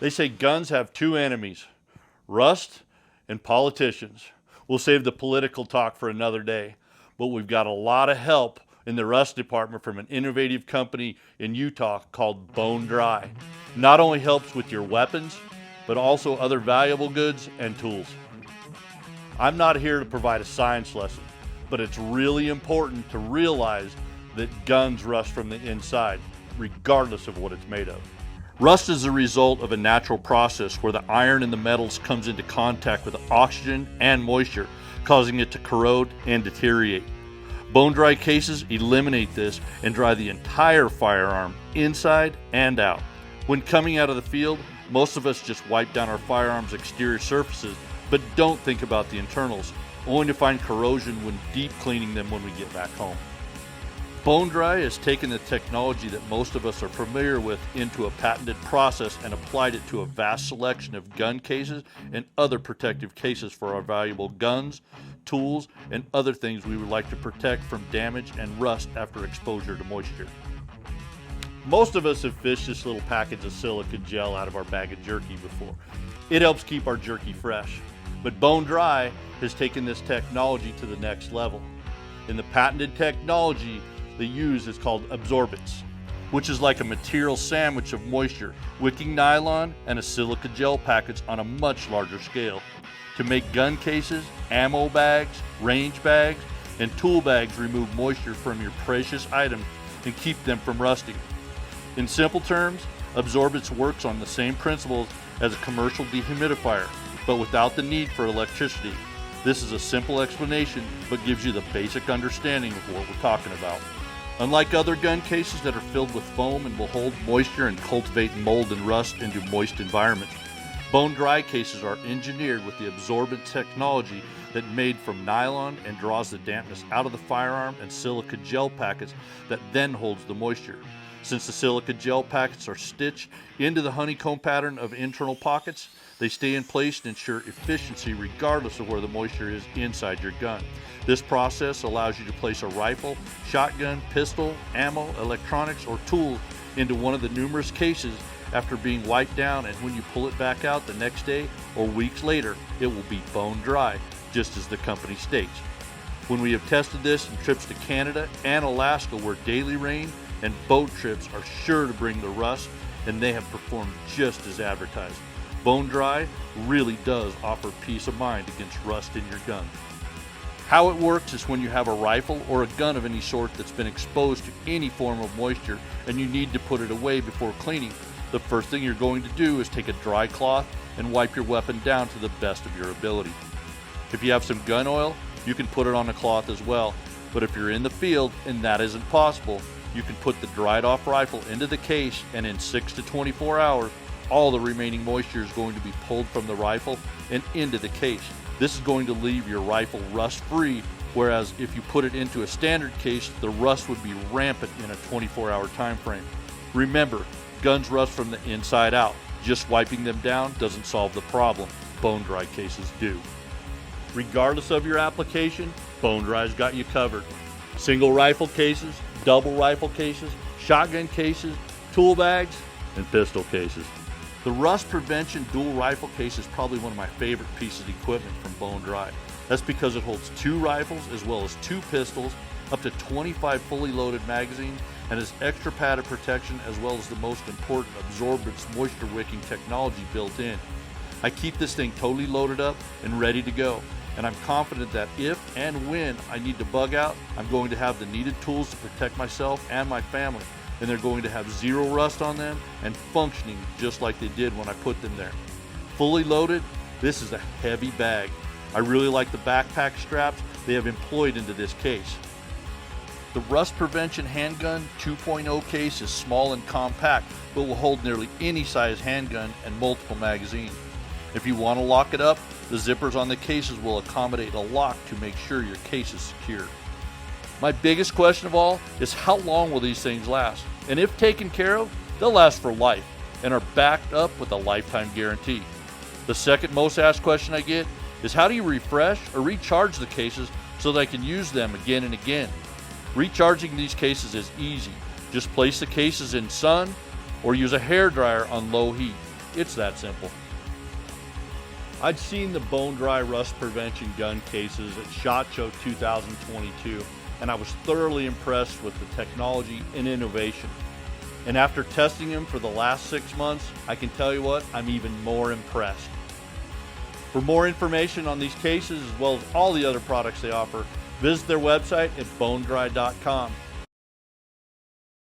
They say guns have two enemies, rust and politicians. We'll save the political talk for another day, but we've got a lot of help in the rust department from an innovative company in Utah called BONE-DRI. Not only helps with your weapons, but also other valuable goods and tools. I'm not here to provide a science lesson, but it's really important to realize that guns rust from the inside, regardless of what it's made of. Rust is the result of a natural process where the iron in the metals comes into contact with oxygen and moisture, causing it to corrode and deteriorate. BONE-DRI cases eliminate this and dry the entire firearm inside and out. When coming out of the field, most of us just wipe down our firearm's exterior surfaces, but don't think about the internals, only to find corrosion when deep cleaning them when we get back home. BONE-DRI has taken the technology that most of us are familiar with into a patented process and applied it to a vast selection of gun cases and other protective cases for our valuable guns, tools, and other things we would like to protect from damage and rust after exposure to moisture. Most of us have fished this little package of silica gel out of our bag of jerky before. It helps keep our jerky fresh. But BONE-DRI has taken this technology to the next level. In the patented technology they use is called absorbents, which is like a material sandwich of moisture, wicking nylon, and a silica gel package on a much larger scale to make gun cases, ammo bags, range bags, and tool bags remove moisture from your precious items and keep them from rusting. In simple terms, absorbents works on the same principles as a commercial dehumidifier, but without the need for electricity. This is a simple explanation, but gives you the basic understanding of what we're talking about. Unlike other gun cases that are filled with foam and will hold moisture and cultivate mold and rust into moist environments, BONE-DRI cases are engineered with the absorbent technology that made from nylon and draws the dampness out of the firearm and silica gel packets that then holds the moisture. Since the silica gel packets are stitched into the honeycomb pattern of internal pockets, they stay in place and ensure efficiency regardless of where the moisture is inside your gun. This process allows you to place a rifle, shotgun, pistol, ammo, electronics, or tools into one of the numerous cases after being wiped down, and when you pull it back out the next day or weeks later, it will be bone-dry, just as the company states. When we have tested this in trips to Canada and Alaska where daily rain and boat trips are sure to bring the rust, and they have performed just as advertised. BONE-DRI really does offer peace of mind against rust in your gun. How it works is when you have a rifle or a gun of any sort that's been exposed to any form of moisture and you need to put it away before cleaning, the first thing you're going to do is take a dry cloth and wipe your weapon down to the best of your ability. If you have some gun oil, you can put it on a cloth as well, but if you're in the field and that isn't possible, you can put the dried off rifle into the case, and in 6 to 24 hours, all the remaining moisture is going to be pulled from the rifle and into the case. This is going to leave your rifle rust free, whereas if you put it into a standard case, the rust would be rampant in a 24-hour time frame. Remember, guns rust from the inside out. Just wiping them down doesn't solve the problem. BONE-DRI cases do. Regardless of your application, BONE-DRI's got you covered. Single rifle cases, double rifle cases, shotgun cases, tool bags, and pistol cases. The rust prevention dual rifle case is probably one of my favorite pieces of equipment from BONE-DRI. That's because it holds 2 rifles as well as 2 pistols, up to 25 fully loaded magazines, and has extra padded protection as well as the most important absorbents moisture wicking technology built in. I keep this thing totally loaded up and ready to go, and I'm confident that if and when I need to bug out, I'm going to have the needed tools to protect myself and my family, and they're going to have 0 rust on them and functioning just like they did when I put them there. Fully loaded, this is a heavy bag. I really like the backpack straps they have employed into this case. The Rust Prevention Handgun 2.0 case is small and compact, but will hold nearly any size handgun and multiple magazines. If you want to lock it up, the zippers on the cases will accommodate a lock to make sure your case is secure. My biggest question of all is how long will these things last? And if taken care of, they'll last for life and are backed up with a lifetime guarantee. The second most asked question I get is how do you refresh or recharge the cases so that I can use them again and again? Recharging these cases is easy. Just place the cases in sun or use a hair dryer on low heat. It's that simple. I'd seen the BONE-DRI rust prevention gun cases at SHOT Show 2022, and I was thoroughly impressed with the technology and innovation. And after testing them for the last 6 months, I can tell you what, I'm even more impressed. For more information on these cases, as well as all the other products they offer, visit their website at bonedri.com.